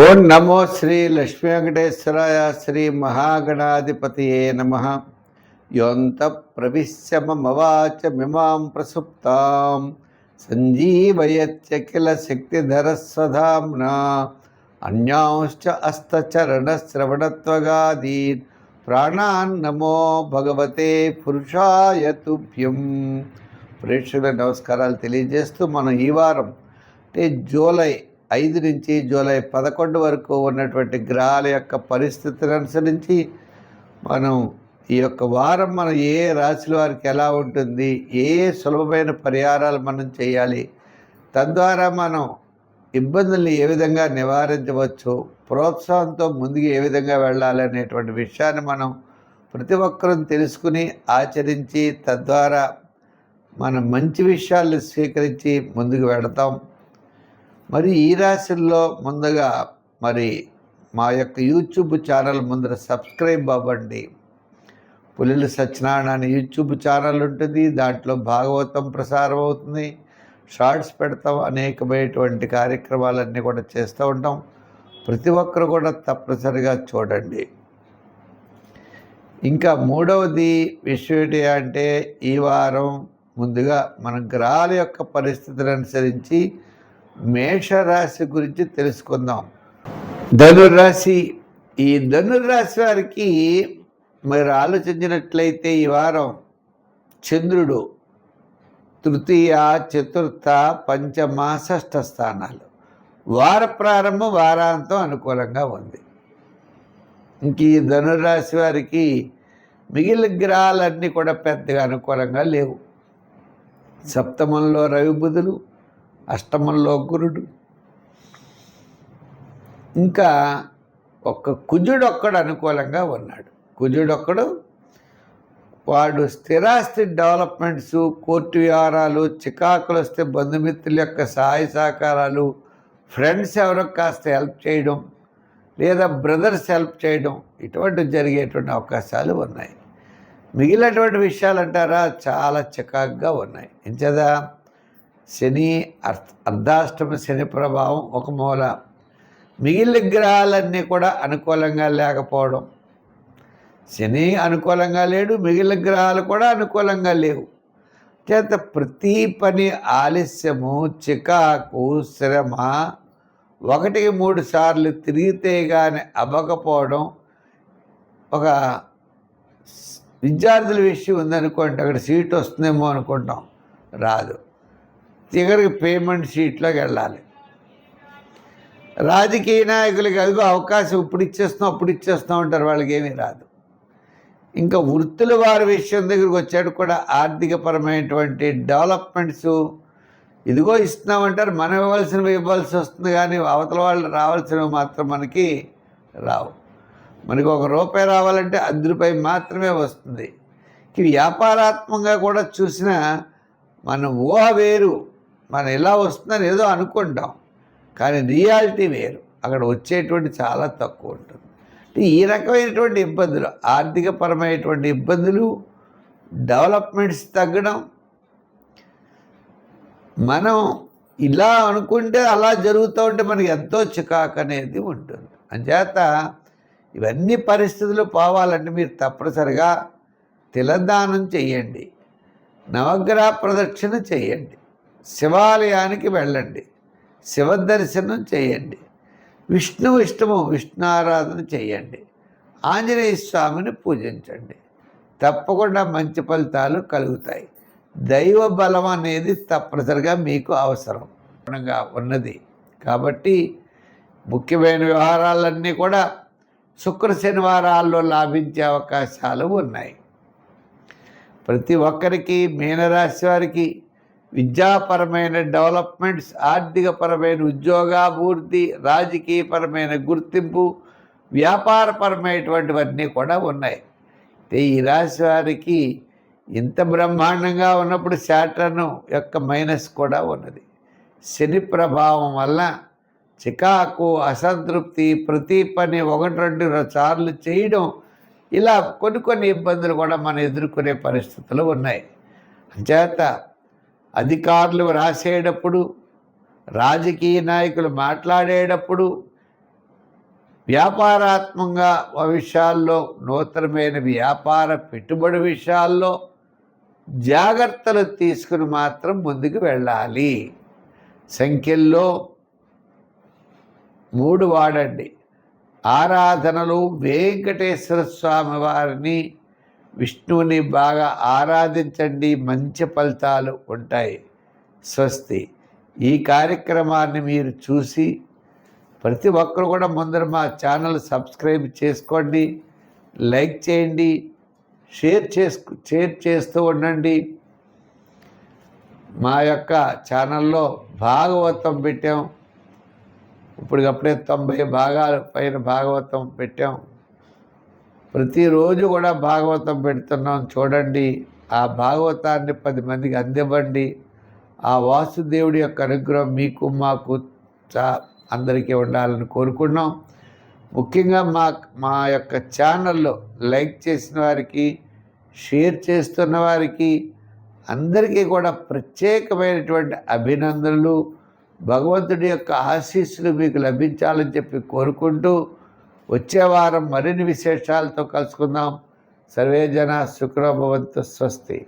ఓం నమో శ్రీ లక్ష్మీ వెంకటేశ్వరాయ శ్రీ మహాగణాధిపతియే నమః. యోంత ప్రవిశ్య మమవాచ మిమాం ప్రసుప్తాం సంజీవయత్యఖిల శక్తిధరస్వధామ్నా అన్యాంశ్చ హస్తచరణశ్రవణత్వగాదీన్ ప్రాణాన్ నమో భగవతే పురుషాయ తుభ్యం. ప్రేక్షకుల నమస్కారాలు తెలియజేస్తూ మనం ఈ వారం అంటే జూలై 5 నుంచి జూలై 11 వరకు ఉన్నటువంటి గ్రహాల యొక్క పరిస్థితిని అనుసరించి మనం ఈ యొక్క వారం మనం ఏ రాశుల వారికి ఎలా ఉంటుంది, ఏ సులభమైన పరిహారాలు మనం చేయాలి, తద్వారా మనం ఇబ్బందుల్ని ఏ విధంగా నివారించవచ్చు, ప్రోత్సాహంతో ముందుకు ఏ విధంగా వెళ్ళాలి అనేటువంటి విషయాన్ని మనం ప్రతి ఒక్కరూ తెలుసుకుని ఆచరించి తద్వారా మనం మంచి విషయాలను స్వీకరించి ముందుకు వెళతాం. మరి ఈ రాశుల్లో ముందుగా మరి మా యొక్క యూట్యూబ్ ఛానల్ ముందర సబ్స్క్రైబ్ అవ్వండి. పులిల సత్యనారాయణ అనే యూట్యూబ్ ఛానల్ ఉంటుంది, దాంట్లో భాగవతం ప్రసారం అవుతుంది, షార్ట్స్ పెడతాం, అనేకమైనటువంటి కార్యక్రమాలన్నీ కూడా చేస్తూ ఉంటాం. ప్రతి ఒక్కరు కూడా తప్పనిసరిగా చూడండి. ఇంకా మూడవది విషయం ఏంటి అంటే, ఈ వారం ముందుగా మన గ్రహాల యొక్క పరిస్థితిని అనుసరించి మేషరాశి గురించి తెలుసుకుందాం. ధనుర్రాశి, ఈ ధనుర్రాశి వారికి మీరు ఆలోచించినట్లయితే ఈ వారం చంద్రుడు తృతీయ, చతుర్థ, పంచమ, షష్ఠ స్థానాలు, వార ప్రారంభం వారాంతం అనుకూలంగా ఉంది. ఇంక ఈ ధనుర్రాశి వారికి మిగిలిన గ్రహాలన్నీ కూడా పెద్దగా అనుకూలంగా లేవు. సప్తమంలో రవి బుధులు, అష్టమంలో గురుడు, ఇంకా కుజుడొక్కడు అనుకూలంగా ఉన్నాడు. కుజుడొక్కడు వాడు స్థిరాస్తి డెవలప్మెంట్స్, కోర్టు వ్యవహారాలు, చికాకులు వస్తే బంధుమిత్రుల యొక్క సహాయ సహకారాలు, ఫ్రెండ్స్ ఎవరో కాస్త హెల్ప్ చేయడం, లేదా బ్రదర్స్ హెల్ప్ చేయడం, ఇటువంటి జరిగేటువంటి అవకాశాలు ఉన్నాయి. మిగిలినటువంటి విషయాలు అంటారా చాలా చికాకుగా ఉన్నాయి. ఎంచేదా శని అర్ధాష్టమ శని ప్రభావం ఒక మూల, మిగిలిన గ్రహాలన్నీ కూడా అనుకూలంగా లేకపోవడం. శని అనుకూలంగా లేడు, మిగిలిన గ్రహాలు కూడా అనుకూలంగా లేవు. చేత ప్రతి పని ఆలస్యము, చికాకు, శ్రమ, 1-3 సార్లు తిరిగితే కానీ అవ్వకపోవడం. ఒక విద్యార్థుల విషయం ఉందనుకోండి, అక్కడ సీట్ వస్తుందేమో అనుకుంటాం, రాదు. చివరికి పేమెంట్ షీట్లోకి వెళ్ళాలి. రాజకీయ నాయకులకి అదిగో అవకాశం ఇప్పుడు ఇచ్చేస్తాం అంటారు, వాళ్ళకి ఏమీ రాదు. ఇంకా వృత్తుల వారి విషయం దగ్గరికి వచ్చాడు కూడా ఆర్థికపరమైనటువంటి డెవలప్మెంట్స్ ఇదిగో ఇస్తున్నామంటారు, మనం ఇవ్వాల్సి వస్తుంది, కానీ అవతల వాళ్ళు రావాల్సినవి మాత్రం మనకి రావు. మనకి ₹1 రావాలంటే ₹10 మాత్రమే వస్తుంది. వ్యాపారాత్మకంగా కూడా చూసినా మన ఊహ వేరు, మనం ఎలా వస్తుందని ఏదో అనుకుంటాం, కానీ రియాలిటీ వేరు, అక్కడ వచ్చేటువంటి చాలా తక్కువ ఉంటుంది. ఈ రకమైనటువంటి ఇబ్బందులు, ఆర్థికపరమైనటువంటి ఇబ్బందులు, డెవలప్మెంట్స్ తగ్గడం, మనం ఇలా అనుకుంటే అలా జరుగుతూ ఉంటే మనకి ఎంతో చికాకు అనేది ఉంటుంది. అంచేత ఇవన్నీ పరిస్థితులు పోవాలంటే మీరు తప్పనిసరిగా తిలదానం చేయండి, నవగ్రహ ప్రదక్షిణ చేయండి, శివాలయానికి వెళ్ళండి, శివ దర్శనం చేయండి, విష్ణారాధన చేయండి, ఆంజనేయ స్వామిని పూజించండి. తప్పకుండా మంచి ఫలితాలు కలుగుతాయి. దైవ బలం అనేది తప్పనిసరిగా మీకు అవసరంగా ఉన్నది. కాబట్టి ముఖ్యమైన వ్యవహారాలన్నీ కూడా శుక్ర శనివారాల్లో లాభించే అవకాశాలు ఉన్నాయి. ప్రతి ఒక్కరికి, మీనరాశి వారికి విద్యాపరమైన డెవలప్మెంట్స్, ఆర్థికపరమైన ఉద్యోగాభివృద్ధి, రాజకీయపరమైన గుర్తింపు, వ్యాపారపరమైనటువంటివన్నీ కూడా ఉన్నాయి. ఈ రాశి వారికి ఇంత బ్రహ్మాండంగా ఉన్నప్పుడు శాటర్న్ యొక్క మైనస్ కూడా ఉన్నది. శని ప్రభావం వల్ల చికాకు, అసంతృప్తి, ప్రతి పని 1-2 సార్లు చేయడం, ఇలా కొన్ని ఇబ్బందులు కూడా మనం ఎదుర్కొనే పరిస్థితులు ఉన్నాయి. అంచేత అధికారులు రాసేటప్పుడు, రాజకీయ నాయకులు మాట్లాడేటప్పుడు వ్యాపారాత్మకంగా విషయాల్లో, నూతనమైన వ్యాపార పెట్టుబడి విషయాల్లో జాగ్రత్తలు తీసుకుని మాత్రం ముందుకు వెళ్ళాలి. సంఖ్యల్లో 3 వాడండి. ఆరాధనలు వెంకటేశ్వర స్వామి వారిని, విష్ణువుని బాగా ఆరాధించండి, మంచి ఫలితాలు ఉంటాయి. స్వస్తి. ఈ కార్యక్రమాన్ని మీరు చూసి ప్రతి ఒక్కరు కూడా ముందర మా ఛానల్ సబ్స్క్రైబ్ చేసుకోండి, లైక్ చేయండి, షేర్ చేస్తూ ఉండండి. మా యొక్క ఛానల్లో భాగవతం పెట్టాం. ఇప్పటికప్పుడే 90 భాగాల పైన భాగవతం పెట్టాం. ప్రతిరోజు కూడా భాగవతం పెడుతున్నాం, చూడండి. ఆ భాగవతాన్ని 10 మందికి అందివ్వండి. ఆ వాసుదేవుడి యొక్క అనుగ్రహం మీకు మాకు అందరికీ ఉండాలని కోరుకున్నాం. ముఖ్యంగా మా యొక్క ఛానల్లో లైక్ చేసిన వారికి, షేర్ చేస్తున్న వారికి అందరికీ కూడా ప్రత్యేకమైనటువంటి అభినందనలు. భగవంతుడి యొక్క ఆశీస్సులు మీకు లభించాలని చెప్పి కోరుకుంటూ, వచ్చే వారం మరిన్ని విశేషాలతో కలుసుకుందాం. సర్వే జన సుఖినో భవంతు. స్వస్తి.